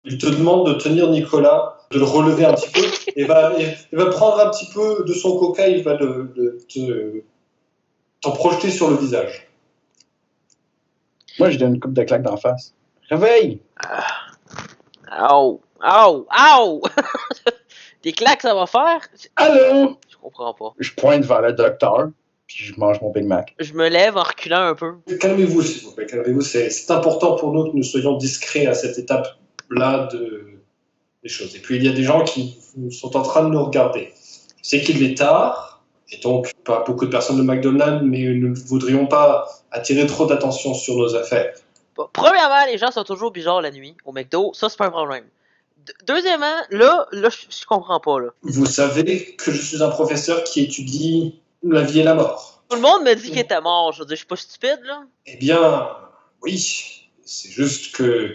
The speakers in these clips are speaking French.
Il te demande de tenir Nicolas, de le relever un petit peu, et il va prendre un petit peu de son coca, il va t'en projeter sur le visage. Moi, je donne une coupe de claque d'en face. Réveille! Au! Au! Au! Des claques, ça va faire? Allô? Je comprends pas. Je pointe vers le docteur, puis je mange mon Big Mac. Je me lève en reculant un peu. Calmez-vous, s'il vous plaît, calmez-vous. C'est important pour nous que nous soyons discrets à cette étape-là des choses. Et puis, il y a des gens qui sont en train de nous regarder. Je sais qu'il est tard, et donc pas beaucoup de personnes de McDonald's, mais nous ne voudrions pas attirer trop d'attention sur nos affaires. Bon, premièrement, les gens sont toujours bizarres la nuit au McDo. Ça, c'est pas un problème. Deuxièmement, là, je comprends pas, là. Vous savez que je suis un professeur qui étudie la vie et la mort. Tout le monde me dit qu'il était mort. Je veux dire, je suis pas stupide, là. Eh bien, oui. C'est juste que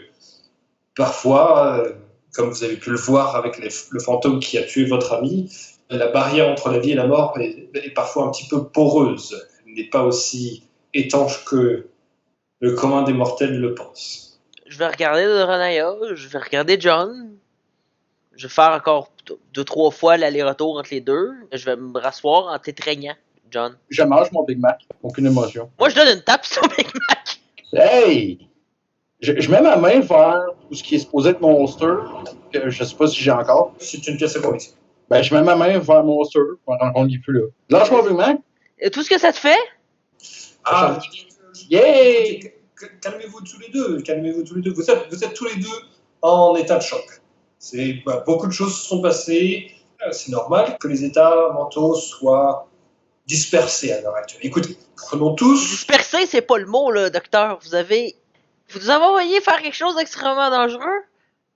parfois, comme vous avez pu le voir avec le fantôme qui a tué votre ami, la barrière entre la vie et la mort est parfois un petit peu poreuse. Elle n'est pas aussi étanche que le commun des mortels le pense. Je vais regarder Doranaya, je vais regarder John. Je vais faire encore 2-3 fois l'aller-retour entre les deux. Je vais me rasseoir en t'étreignant, John. Je mange mon Big Mac. Aucune émotion. Moi, je donne une tape sur Big Mac. Hey! Je mets ma main vers ce qui est supposé être mon holster, que je sais pas si j'ai encore. C'est une pièce à conviction. Ben, je mets ma main vers mon holster pendant qu'on n'est plus là. Lâche mon Big Mac. Et tout ce que ça te fait? Ah, Yay! calmez-vous tous les deux, calmez-vous tous les deux. Vous êtes tous les deux en état de choc. Beaucoup de choses se sont passées. C'est normal que les états mentaux soient dispersés à l'heure actuelle. Écoutez, prenons tous... Disperser, c'est pas le mot, là, docteur. Vous nous avez envoyé faire quelque chose d'extrêmement dangereux.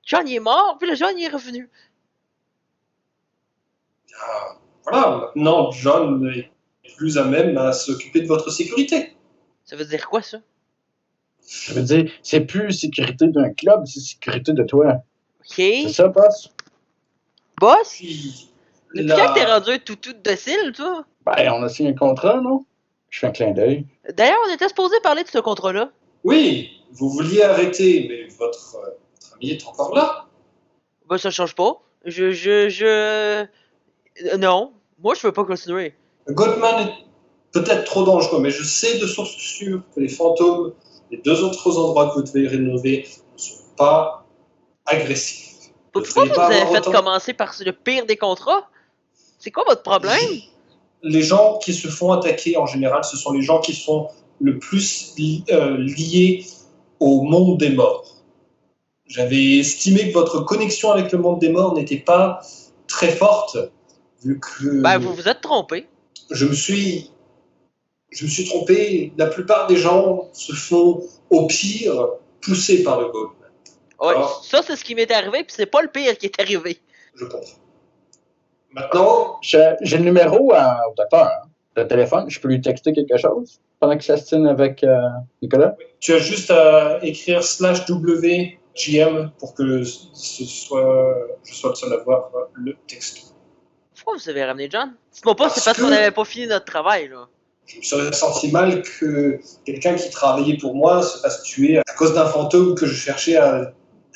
John, il est mort, puis le John, il est revenu. Voilà, maintenant, John est plus à même à s'occuper de votre sécurité. Ça veut dire quoi, ça? Ça veut dire, c'est plus sécurité d'un club, c'est sécurité de toi. Ok. C'est ça, boss? Boss? Puis, Depuis quand t'es rendu un tout docile, toi? Ben, on a signé un contrat, non? Je fais un clin d'œil. D'ailleurs, on était supposé parler de ce contrat-là. Oui, vous vouliez arrêter, mais votre ami est encore là. Ben, ça change pas. Non. Moi, je veux pas continuer. Goldman est peut-être trop dangereux, mais je sais de source sûre que les fantômes, les deux autres endroits que vous devez rénover, ne sont pas agressifs. Pourquoi vous avez fait commencer par le pire des contrats? C'est quoi votre problème? Les gens qui se font attaquer, en général, ce sont les gens qui sont le plus liés au monde des morts. J'avais estimé que votre connexion avec le monde des morts n'était pas très forte, vu que... Ben, vous vous êtes trompé. Je me suis trompé. La plupart des gens se font, au pire, pousser par le Goldman. Ouais, ça, c'est ce qui m'est arrivé, puis c'est pas le pire qui est arrivé. Je comprends. Maintenant... J'ai le numéro au docteur, hein, le téléphone. Je peux lui texter quelque chose pendant qu'il s'astine avec Nicolas? Oui. Tu as juste à écrire /WGM pour que je sois le seul à voir le texte. Pourquoi vous avez ramené John? Dites-moi pas, c'est parce qu'on n'avait pas fini notre travail, là. Je me serais senti mal que quelqu'un qui travaillait pour moi se fasse tuer à cause d'un fantôme que je cherchais à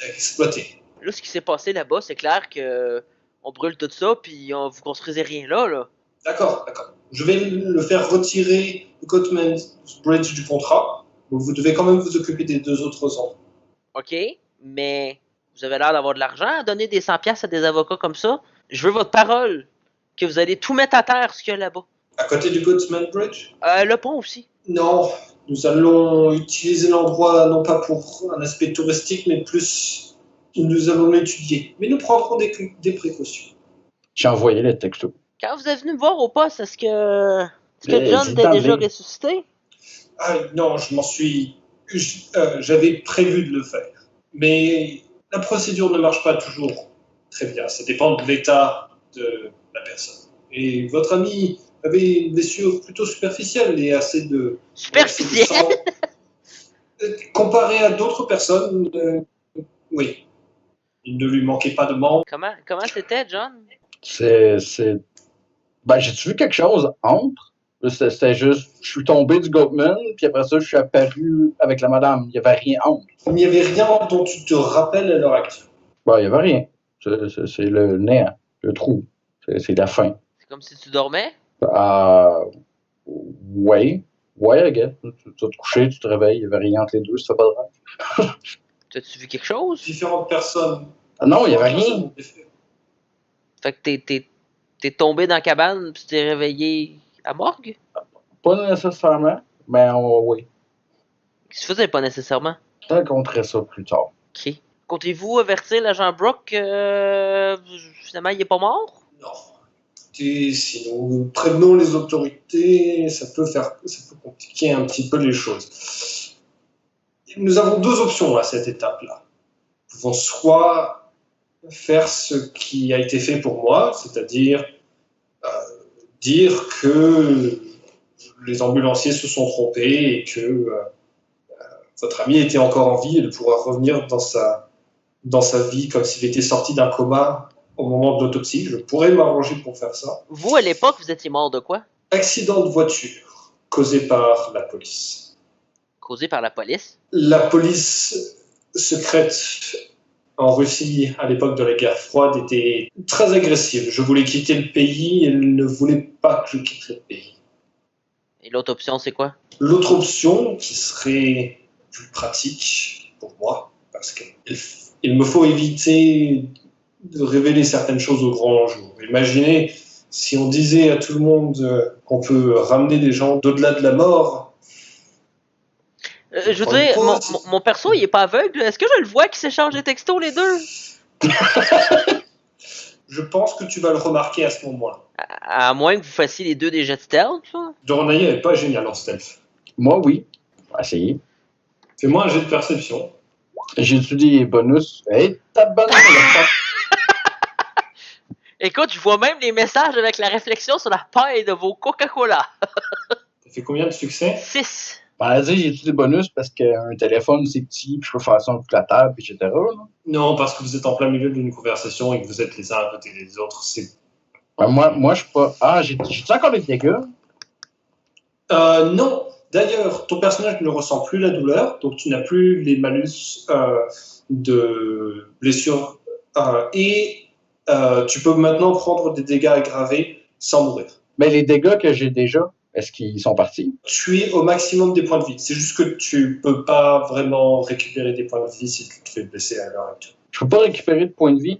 exploiter. Là, ce qui s'est passé là-bas, c'est clair que on brûle tout ça, puis vous construisez rien là. D'accord. Je vais le faire retirer de Goatman's Bridge du contrat. Donc vous devez quand même vous occuper des deux autres enfants. OK, mais vous avez l'air d'avoir de l'argent à donner des 100$ à des avocats comme ça. Je veux votre parole que vous allez tout mettre à terre ce qu'il y a là-bas. À côté du Goatman Bridge? Le pont aussi. Non, nous allons utiliser l'endroit non pas pour un aspect touristique, mais plus nous allons l'étudier. Mais nous prendrons des précautions. J'ai envoyé le texto. Quand vous êtes venu me voir au poste, est-ce que John était déjà ressuscité? Ah non, j'avais prévu de le faire. Mais la procédure ne marche pas toujours très bien. Ça dépend de l'état de la personne. Et votre ami avait une blessure plutôt superficielle et assez de... Superficielle? Comparé à d'autres personnes, oui. Il ne lui manquait pas de membres. Comment c'était, John? Ben, j'ai-tu vu quelque chose entre? C'était juste, je suis tombé du Goatman, puis après ça, je suis apparu avec la madame. Il n'y avait rien entre. Il n'y avait rien dont tu te rappelles à l'heure actuelle. Bon, il n'y avait rien. C'est le néant, le trou. C'est la fin. C'est comme si tu dormais? Ouais. Ouais, regarde. Tu vas te coucher, tu te réveilles, il n'y avait rien entre les deux, ça fait pas de rêve. T'as-tu vu quelque chose? Différentes personnes. Ah non, il n'y avait Différentes rien. personnes ont fait. Fait que t'es tombé dans la cabane puis t'es réveillé à morgue? Pas nécessairement, mais oui. Qu'est-ce que tu faisais pas nécessairement? Je raconterai ça plus tard. Ok. Comptez-vous avertir l'agent Brock que finalement il est pas mort? Non. Et si nous prévenons les autorités, ça peut compliquer un petit peu les choses. Nous avons deux options à cette étape-là. Nous pouvons soit faire ce qui a été fait pour moi, c'est-à-dire dire que les ambulanciers se sont trompés et que votre ami était encore en vie et de pouvoir revenir dans sa vie comme s'il était sorti d'un coma au moment de l'autopsie. Je pourrais m'arranger pour faire ça. Vous, à l'époque, vous étiez mort de quoi? Accident de voiture causé par la police. Causé par la police? La police secrète en Russie, à l'époque de la guerre froide, était très agressive. Je voulais quitter le pays et elle ne voulait pas que je quitte le pays. Et l'autre option, c'est quoi? L'autre option, qui serait plus pratique pour moi, parce qu'il me faut éviter de révéler certaines choses au grand jour. Imaginez si on disait à tout le monde qu'on peut ramener des gens d'au-delà de la mort. Je veux dire, mon perso, il est pas aveugle. Est-ce que je le vois qui s'échangent des textos, les deux? Je pense que tu vas le remarquer à ce moment-là. À moins que vous fassiez les deux des jets de stealth, là. Doranaya n'est pas génial en stealth. Moi, oui. On va essayer. Fais-moi un jet de perception. J'ai étudié les bonus. Hey, ta bonne Écoute, je vois même les messages avec la réflexion sur la paille de vos Coca-Cola. T'as fait combien de succès? 6. Vas-y, j'ai étudié les bonus parce qu'un téléphone, c'est petit, puis je peux faire ça toute la table, etc. Là. Non, parce que vous êtes en plein milieu d'une conversation et que vous êtes les uns à côté des autres. Moi, je suis pas... Ah, j'ai-tu encore des dégâts? Non. D'ailleurs, ton personnage ne ressent plus la douleur, donc tu n'as plus les malus de blessure et tu peux maintenant prendre des dégâts aggravés sans mourir. Mais les dégâts que j'ai déjà, est-ce qu'ils sont partis? Tu es au maximum des points de vie. C'est juste que tu peux pas vraiment récupérer des points de vie si tu te fais blesser à l'heure actuelle. Je peux pas récupérer de points de vie.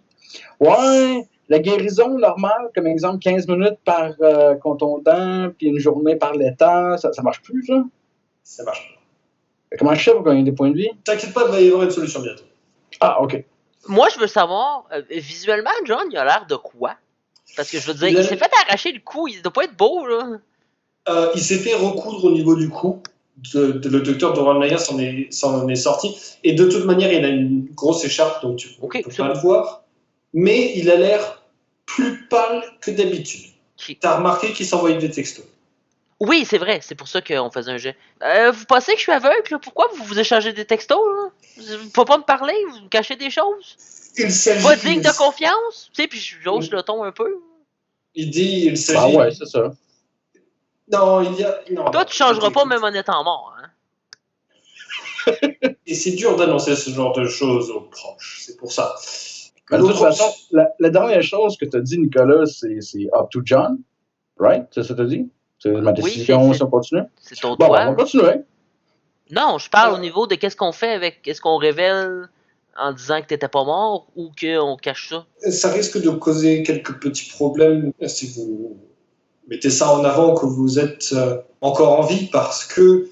Ouais, la guérison normale, comme exemple 15 minutes par contondant, puis une journée par l'état, ça marche plus, ça? Ça marche pas. Comment je sais pour gagner des points de vie? T'inquiète pas, il va y avoir une solution bientôt. Ah, ok. Moi, je veux savoir, visuellement, John, il a l'air de quoi? Parce que je veux dire, il s'est fait arracher le cou, il doit pas être beau, là. Il s'est fait recoudre au niveau du cou. Le docteur Doranaya s'en est sorti. Et de toute manière, il a une grosse écharpe, donc tu ne peux pas le voir. Mais il a l'air plus pâle que d'habitude. T'as remarqué qu'il s'envoyait des textos? Oui, c'est vrai, c'est pour ça qu'on faisait un jet. Vous pensez que je suis aveugle, là? Pourquoi vous vous échangez des textos, là? Vous pouvez pas me parler? Vous me cachez des choses? Pas digne de confiance? Tu sais, puis j'ose le ton un peu. Il dit, il s'agit... Ah ouais, c'est ça. Non, il y a... Non, toi, tu changeras pas même en étant mort, hein? Et c'est dur d'annoncer ce genre de choses aux proches, c'est pour ça. Mais de toute façon, la dernière chose que tu as dit, Nicolas, c'est up to John, right? C'est ça que tu as dit? C'est ma décision si on continue? C'est ton bon, droit. On va continuer. Non, je parle au niveau de qu'est-ce qu'on fait avec... Est-ce qu'on révèle en disant que t'étais pas mort ou qu'on cache ça? Ça risque de causer quelques petits problèmes si vous mettez ça en avant, que vous êtes encore en vie, parce que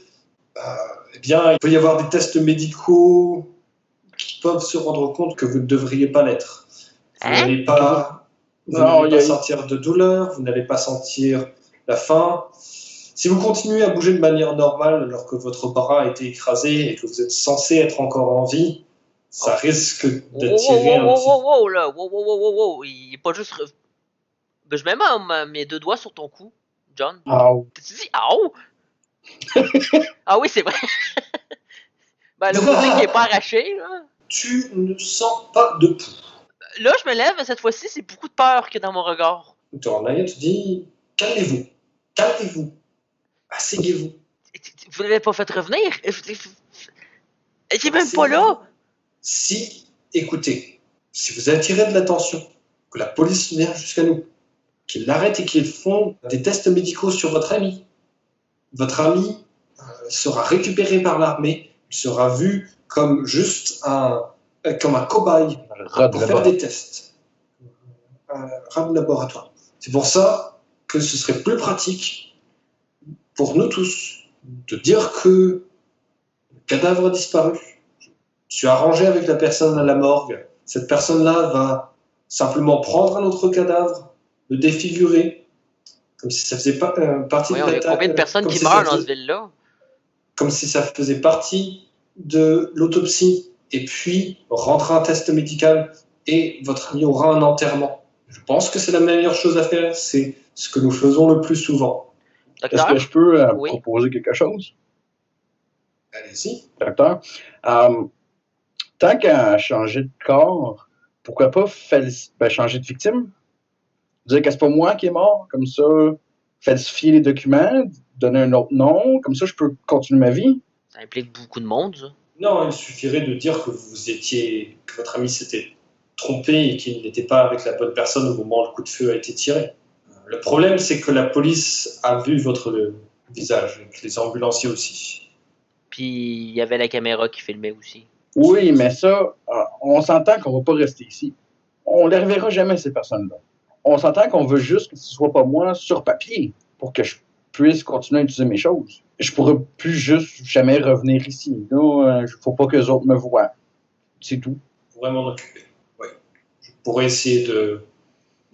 eh bien, il peut y avoir des tests médicaux qui peuvent se rendre compte que vous ne devriez pas l'être. Vous n'allez pas, sentir de douleur, vous n'allez pas sentir la faim. Si vous continuez à bouger de manière normale alors que votre bras a été écrasé et que vous êtes censé être encore en vie, ça risque d'attirer un petit... Wow, il est pas juste... Ben, je mets mes deux doigts sur ton cou, John. Ow. Tu dis ow? Ah oui, c'est vrai. Ben, le côté qui est pas arraché, là. Tu ne sens pas de pouls. Là, je me lève, mais cette fois-ci, c'est beaucoup de peur que dans mon regard. Doranaya te dit, calmez-vous, calmez-vous, asseyez-vous. Vous l'avez pas fait revenir? Il est même pas là. Si, écoutez, si vous attirez de l'attention, que la police vient jusqu'à nous, qu'ils l'arrêtent et qu'ils font des tests médicaux sur votre ami sera récupéré par l'armée, il sera vu comme juste comme un cobaye pour faire des tests. Un rat de laboratoire. C'est pour ça que ce serait plus pratique pour nous tous de dire que le cadavre a disparu. Je suis arrangé avec la personne à la morgue. Cette personne-là va simplement prendre un autre cadavre, le défigurer, comme si ça faisait partie de la... Il y a combien de personnes qui meurent dans cette ville-là? Comme si ça faisait partie de l'autopsie, et puis rentrer un test médical, et votre ami aura un enterrement. Je pense que c'est la meilleure chose à faire, c'est ce que nous faisons le plus souvent. Docteur? Est-ce que je peux proposer quelque chose? Allez-y. Docteur, tant qu'à changer de corps, pourquoi pas changer de victime? Dire que c'est pas moi qui est mort, comme ça, falsifier les documents, donner un autre nom, comme ça je peux continuer ma vie. Ça implique beaucoup de monde, ça. Non, il suffirait de dire que que votre ami s'était trompé et qu'il n'était pas avec la bonne personne au moment où le coup de feu a été tiré. Le problème, c'est que la police a vu votre visage, et les ambulanciers aussi. Puis il y avait la caméra qui filmait aussi. Oui, mais ça, on s'entend qu'on va pas rester ici. On les reverra jamais, ces personnes-là. On s'entend qu'on veut juste que ce soit pas moi sur papier pour que je puisse continuer à utiliser mes choses. Je pourrais plus juste jamais revenir ici. Là, il faut pas que les autres me voient. C'est tout. Vous pourrez m'en occuper. Oui. Je pourrais essayer de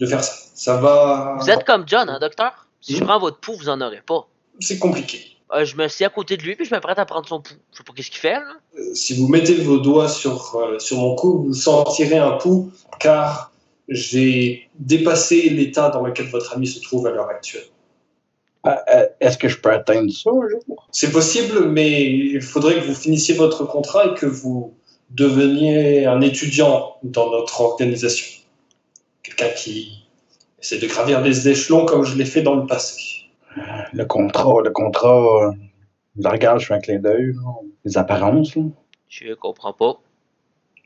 faire ça. Ça va... Vous êtes comme John, hein, docteur? Si je prends votre pouls, vous en aurez pas. C'est compliqué. Je me sieds à côté de lui, puis je m'apprête à prendre son pouls. Je sais pas qu'est-ce qu'il fait, là. Si vous mettez vos doigts sur mon cou, vous sentirez un pouls, car j'ai dépassé l'état dans lequel votre ami se trouve à l'heure actuelle. Est-ce que je peux atteindre ça un jour? C'est possible, mais il faudrait que vous finissiez votre contrat et que vous deveniez un étudiant dans notre organisation. Quelqu'un qui essaie de gravir les échelons comme je l'ai fait dans le passé. Le contrat, je regarde, je fais un clin d'œil, les apparences. Là. Je comprends pas.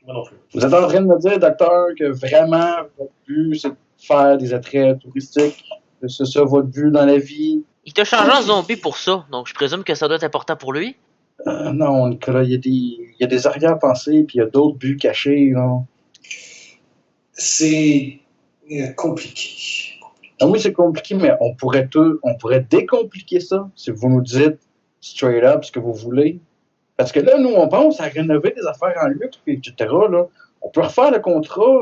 Moi non plus. Vous êtes en train de me dire, docteur, que vraiment, votre but, c'est de faire des attraits touristiques? C'est ça votre but dans la vie? Il t'a changé en zombie pour ça, donc je présume que ça doit être important pour lui? Non, Nicolas, il y a des arrière-pensées, puis il y a d'autres buts cachés. Là. C'est compliqué. Ah oui, c'est compliqué, mais on pourrait décompliquer ça si vous nous dites straight up ce que vous voulez. Parce que là, nous, on pense à rénover des affaires en luxe, etc. Là. On peut refaire le contrat.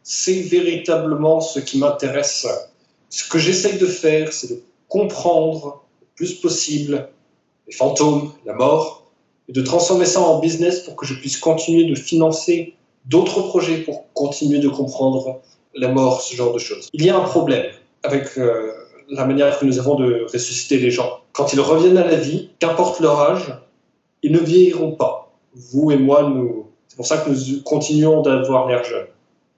C'est véritablement ce qui m'intéresse. Ce que j'essaye de faire, c'est de comprendre le plus possible les fantômes, la mort, et de transformer ça en business pour que je puisse continuer de financer d'autres projets pour continuer de comprendre la mort, ce genre de choses. Il y a un problème avec la manière que nous avons de ressusciter les gens. Quand ils reviennent à la vie, qu'importe leur âge, ils ne vieilliront pas. Vous et moi, c'est pour ça que nous continuons d'avoir l'air jeunes.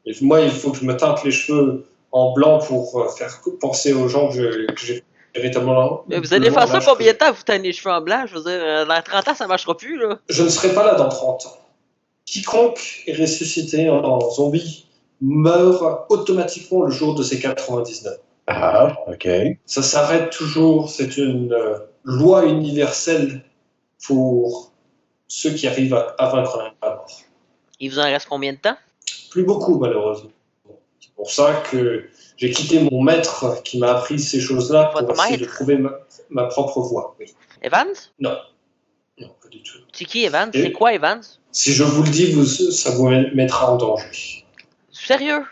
Et moi, il faut que je me teinte les cheveux en blanc pour faire penser aux gens que j'ai véritablement... Mais vous allez faire ça combien de temps, vous teindre les cheveux en blanc? Je veux dire, dans 30 ans, ça marchera plus, là. Je ne serai pas là dans 30 ans. Quiconque est ressuscité en zombie meurt automatiquement le jour de ses 99. Ah, ok. Ça s'arrête toujours, c'est une loi universelle pour ceux qui arrivent à vaincre la mort. Il vous en reste combien de temps? Plus beaucoup, malheureusement. C'est pour ça que j'ai quitté mon maître qui m'a appris ces choses-là pour essayer de trouver ma propre voie. Oui. Evans? Non. Non, pas du tout. C'est qui Evans? C'est quoi Evans? Si je vous le dis, ça vous mettra en danger. Sérieux?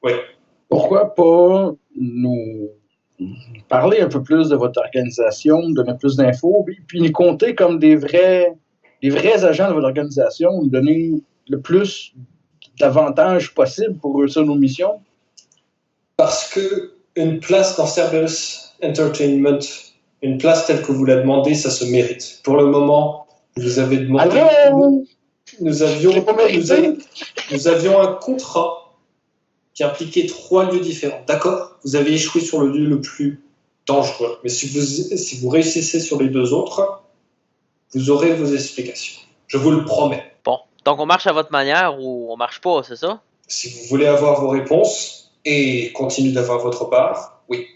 Oui. Pourquoi pas nous parler un peu plus de votre organisation, donner plus d'infos, puis nous compter comme des vrais agents de votre organisation, nous donner le plus d'avantages possible pour réussir nos missions? Parce que une place dans Cerberus Entertainment, une place telle que vous la demandez, ça se mérite. Pour le moment, vous avez demandé... Allô? Nous avions un contrat qui impliquait 3 lieux différents. D'accord? Vous avez échoué sur le lieu le plus dangereux. Mais si vous réussissez sur les 2 autres, vous aurez vos explications. Je vous le promets. Bon. Donc on marche à votre manière ou on marche pas, c'est ça? Si vous voulez avoir vos réponses et continuer d'avoir votre part, oui.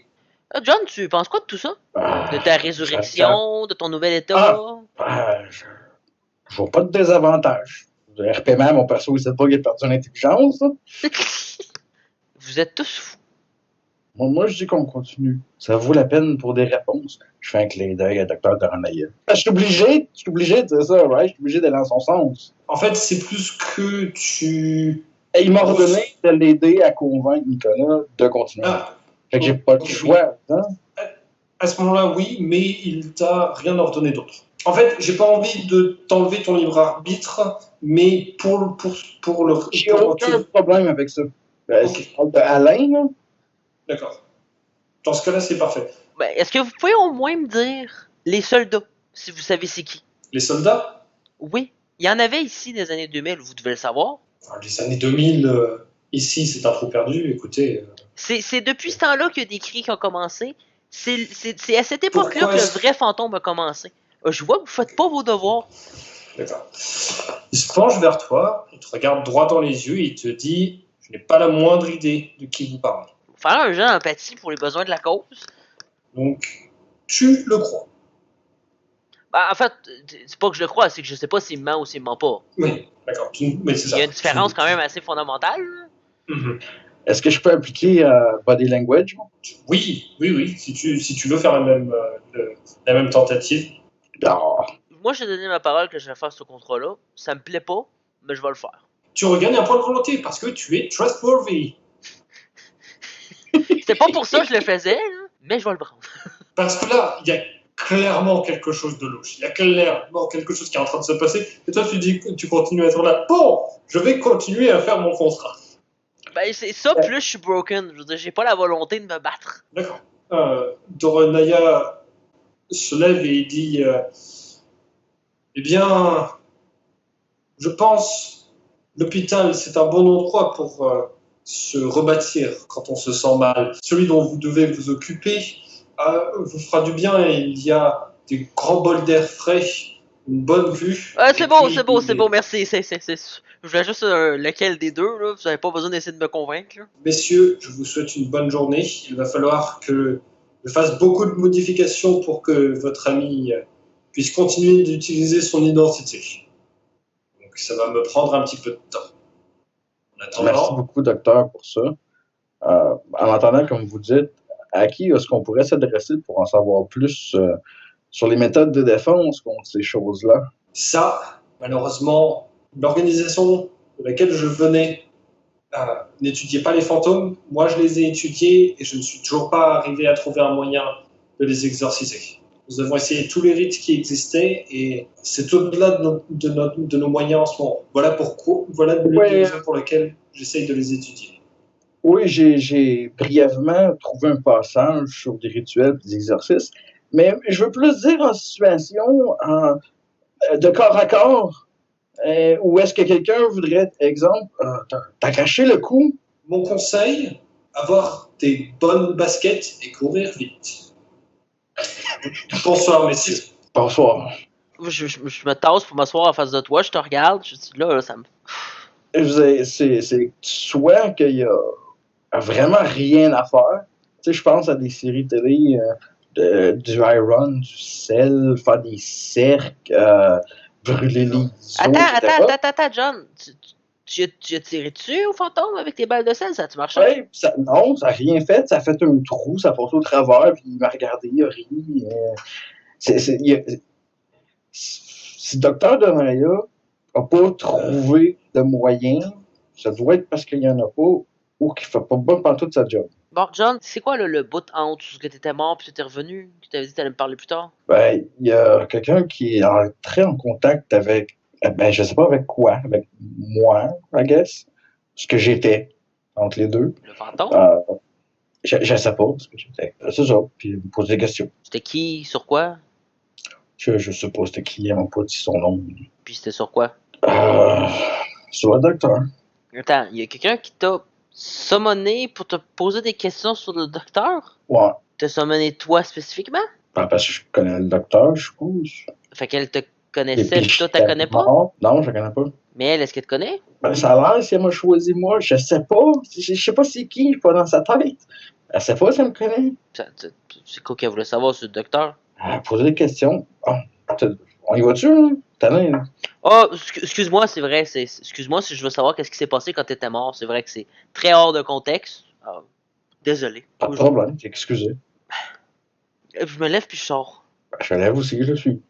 John, tu penses quoi de tout ça? De ta résurrection, de ton nouvel état? Je vois pas de désavantage. Le RPM, mon perso, il sait pas qu'il a perdu son intelligence. Vous êtes tous fous. Moi, je dis qu'on continue. Ça vaut la peine pour des réponses. Je fais un clin d'œil à Dr. Doranaya. Je suis obligé de dire ça, right? Je suis obligé d'aller dans son sens. En fait, c'est plus que tu... Et il m'a ordonné de l'aider à convaincre Nicolas de continuer. Fait que j'ai pas de choix. Hein? À ce moment-là, oui, mais il t'a rien ordonné d'autre. En fait, j'ai pas envie de t'enlever ton libre arbitre, mais pour le... J'ai aucun problème avec ça. Okay. Alain, là? D'accord. Dans ce cas-là, c'est parfait. Ben, est-ce que vous pouvez au moins me dire les soldats, si vous savez c'est qui? Les soldats? Oui. Il y en avait ici des années 2000, vous devez le savoir. Enfin, les années 2000, ici, c'est un trou perdu, écoutez. C'est depuis ce temps-là qu'il y a des cris qui ont commencé. C'est à cette époque-là que le vrai fantôme a commencé. Je vois que vous faites pas vos devoirs. D'accord. Il se penche vers toi, il te regarde droit dans les yeux et il te dit « Je n'ai pas la moindre idée de qui vous parlez. » Faire un jeu d'empathie pour les besoins de la cause. Donc, tu le crois. Ben, en fait, c'est pas que je le crois, c'est que je sais pas s'il ment ou s'il ment pas. Oui, d'accord. Mais c'est ça. Il y a une différence quand même assez fondamentale. Mm-hmm. Est-ce que je peux appliquer body language? Oui. Si tu veux faire la même tentative. Oh. Moi, j'ai donné ma parole que je vais faire ce contrat-là. Ça me plaît pas, mais je vais le faire. Tu regagnes un point de volonté parce que tu es trustworthy. C'est pas pour ça que je le faisais, là, mais je vais le prendre. Parce que là, il y a clairement quelque chose de louche. Il y a clairement quelque chose qui est en train de se passer. Et toi, tu continues à être là. Bon, je vais continuer à faire mon contrat. Ben, c'est ça, plus je suis broken. Je veux dire, j'ai pas la volonté de me battre. D'accord. Doranaya se lève et il dit eh bien, je pense l'hôpital, c'est un bon endroit pour se rebâtir quand on se sent mal. Celui dont vous devez vous occuper vous fera du bien et il y a des grands bols d'air frais, une bonne vue. C'est beau, merci. Je voulais juste lequel des deux, là. Vous n'avez pas besoin d'essayer de me convaincre. Là. Messieurs, je vous souhaite une bonne journée. Il va falloir que je fasse beaucoup de modifications pour que votre ami puisse continuer d'utiliser son identité. Donc ça va me prendre un petit peu de temps. En attendant, merci beaucoup, docteur, pour ça. En attendant, comme vous dites, à qui est-ce qu'on pourrait s'adresser pour en savoir plus sur les méthodes de défense contre ces choses-là? Ça, malheureusement, l'organisation de laquelle je venais n'étudiait pas les fantômes. Moi, je les ai étudiés et je ne suis toujours pas arrivé à trouver un moyen de les exorciser. Nous avons essayé tous les rites qui existaient et c'est au-delà de nos moyens en ce moment. Voilà le raison pour lequel j'essaye de les étudier. Oui, j'ai brièvement trouvé un passage sur des rituels et des exercices, mais je veux plus dire en situation de corps à corps, où est-ce que quelqu'un voudrait, exemple, t'arracher le cou? Mon conseil, avoir des bonnes baskets et courir vite. Bonsoir, messieurs. Bonsoir. Je me tasse pour m'asseoir en face de toi, je te regarde, je dis là, ça me... C'est soit qu'il y a vraiment rien à faire. Tu sais, je pense à des séries télé du Iron, du sel, faire des cercles, brûler les os, Attends, John. Tu as tiré dessus au fantôme avec tes balles de sel, ça a-tu marché? Oui, non, ça n'a rien fait. Ça a fait un trou, ça a passé au travers, puis il m'a regardé, il a ri. Si le docteur Doranaya n'a pas trouvé de moyen, ça doit être parce qu'il n'y en a pas ou qu'il ne fait pas bon pendant toute sa job. Bon, John, c'est quoi le bout en haut où tu étais mort puis tu étais revenu? Tu t'avais dit que tu allais me parler plus tard? Ben, il y a quelqu'un qui est très en contact avec, je sais pas avec quoi, avec moi, I guess, ce que j'étais entre les deux. Le fantôme? Je sais pas ce que j'étais. C'est ça, puis il me pose des questions. C'était qui? Sur quoi? Je sais pas c'était qui, il m'a pas dit son nom. Puis c'était sur quoi? Sur le docteur. Attends, il y a quelqu'un qui t'a summoné pour te poser des questions sur le docteur? Ouais. T'as summoné toi spécifiquement? Ben, parce que je connais le docteur, je suppose. Fait qu'elle te connaissait, puis toi, t'as connais pas? Non, je la connais pas. Mais elle, est-ce qu'elle te connaît? Ben, ça a l'air si elle m'a choisi moi. Je sais pas. Je sais pas c'est qui, je suis pas dans sa tête. Elle sait pas si elle me connaît. C'est quoi qu'elle voulait savoir sur le docteur? Elle a posé des questions. On y va-tu, là? T'as l'air. Oh, excuse-moi, c'est vrai. Excuse-moi si je veux savoir qu'est-ce qui s'est passé quand t'étais mort. C'est vrai que c'est très hors de contexte. Ah, désolé. Pas de problème, excusez. Je me lève puis je sors. Ben, je me lève aussi, je suis.